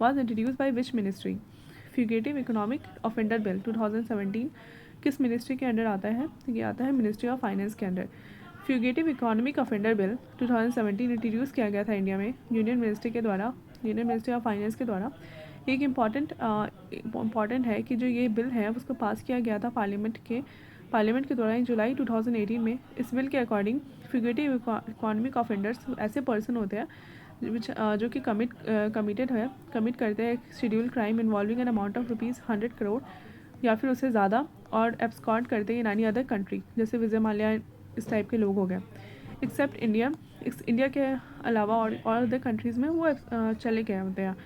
was introduce by which ministry. Fugitive economic offender bill 2017 किस मिनिस्ट्री के अंडर आता है, ये आता है मिनिस्ट्री ऑफ फाइनेंस के under. Fugitive economic offender bill 2017 introduce किया गया था इंडिया में यूनियन मिनिस्ट्री ऑफ फाइनेंस के द्वारा। एक इम्पॉर्टेंट है कि जो ये बिल है उसको पास किया गया था पार्लियामेंट के द्वारा इन जुलाई 2018 में। इस बिल के अकॉर्डिंग फिगरेटिव इकोनॉमिक ऑफेंडर्स ऐसे पर्सन होते हैं जो कि कमिट करते हैं एक schedule crime involving an amount of ₹100 crore या फिर उससे ज़्यादा और एब्सकॉर्ड करते हैं इन एनी अदर कंट्री, जैसे विजय माल्या इस टाइप के लोग हो गए। एक्सेप्ट इंडिया के अलावा और अदर कंट्रीज़ में वो चले गए होते हैं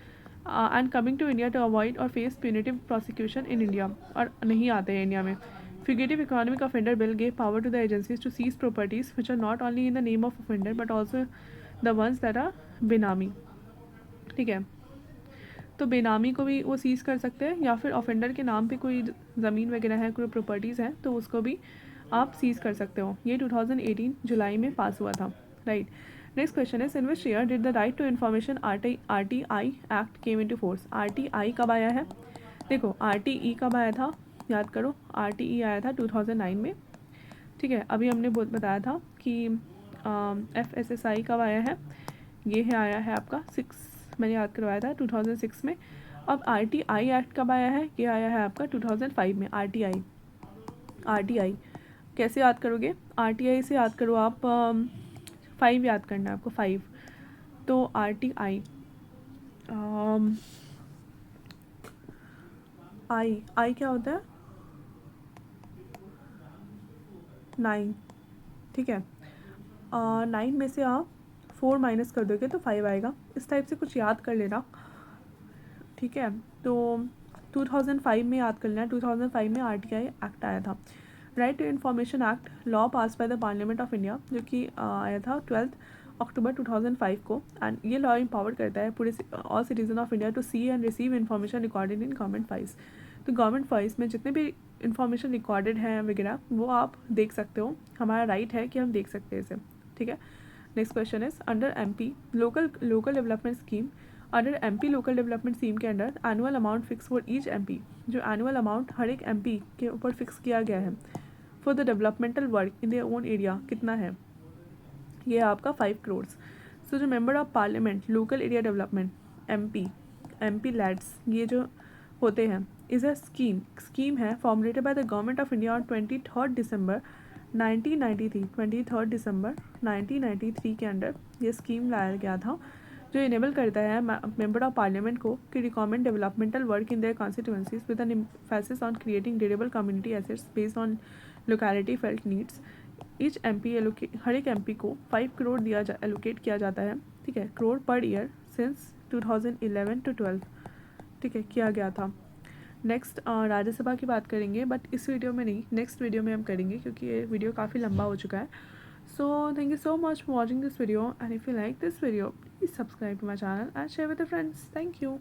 and coming to India to avoid और face punitive prosecution in India, और नहीं आते हैं इंडिया में। Fugitive Economic Offender Bill gave power to the agencies to seize properties which are not only in the name of offender but also the ones that are बेनामी। ठीक है, तो बेनामी को भी वो सीज़ कर सकते हैं, या फिर ऑफेंडर के नाम पे कोई ज़मीन वगैरह है, कोई प्रॉपर्टीज़ हैं, तो उसको भी आप सीज़ कर सकते हो। ये 2018 जुलाई में पास हुआ था, राइट। नेक्स्ट क्वेश्चन है, in which year did the right to information RTI act came into force. RTI कब आया है? देखो RTE कब आया था, याद करो। RTE आया था 2009 में, ठीक है। अभी हमने बताया था कि FSSI कब आया है, ये है आया है आपका 6, मैंने याद करवाया था 2006 में। अब RTI एक्ट कब आया है, ये आया है आपका 2005 में। RTI कैसे याद करोगे? RTI से याद करो आप 5 याद करना है आपको, 5। तो RTI आई क्या होता है? 9, ठीक है। 9 में से आप 4 माइनस कर दोगे तो 5 आएगा। इस टाइप से कुछ याद कर लेना, ठीक है। तो 2005 में याद कर लेना, 2005 में RTI एक्ट आया था। Right to information act law pass by the parliament of India, जो कि आया था 12 अक्टूबर 2005 को। एंड ये लॉ एम्पावर करता है पूरे all citizen of India to see and receive information recorded in government files. तो गवर्नमेंट फाइल्स में जितने भी इन्फॉर्मेशन रिकॉर्डेड हैं वगैरह, वो आप देख सकते हो। हमारा राइट है कि हम देख सकते हैं इसे, ठीक है। Next question is, under MP local development scheme, under MP local development scheme के under annual amount fix for each MP, जो एनुअल अमाउंट हर एक MP के ऊपर फिक्स किया गया है for the developmental work in their own area, कितना है? ये आपका 5 करोड़। सो जो member of parliament local area development MP LADS, ये जो होते हैं, इज़ अ स्कीम है formulated by the government of India on 23 दिसंबर 1993 के अंडर ये स्कीम लाया गया था, जो इनेबल करता है मेंबर ऑफ पार्लियामेंट को कि recommend developmental work in there constituencies with N emphasis on creating durable community assets based on locality felt needs. Each MP हर एक MP को 5 करोड़ एलोकेट किया जाता है, ठीक है, crore per year since 2011 to 12, ठीक है, किया गया था। नेक्स्ट राज्यसभा की बात करेंगे, बट इस वीडियो में नहीं, नेक्स्ट वीडियो में हम करेंगे, क्योंकि ये वीडियो काफ़ी लंबा हो चुका है। So thank you so much for watching this video, and if you like this video please subscribe to my channel and share with the friends. Thank you.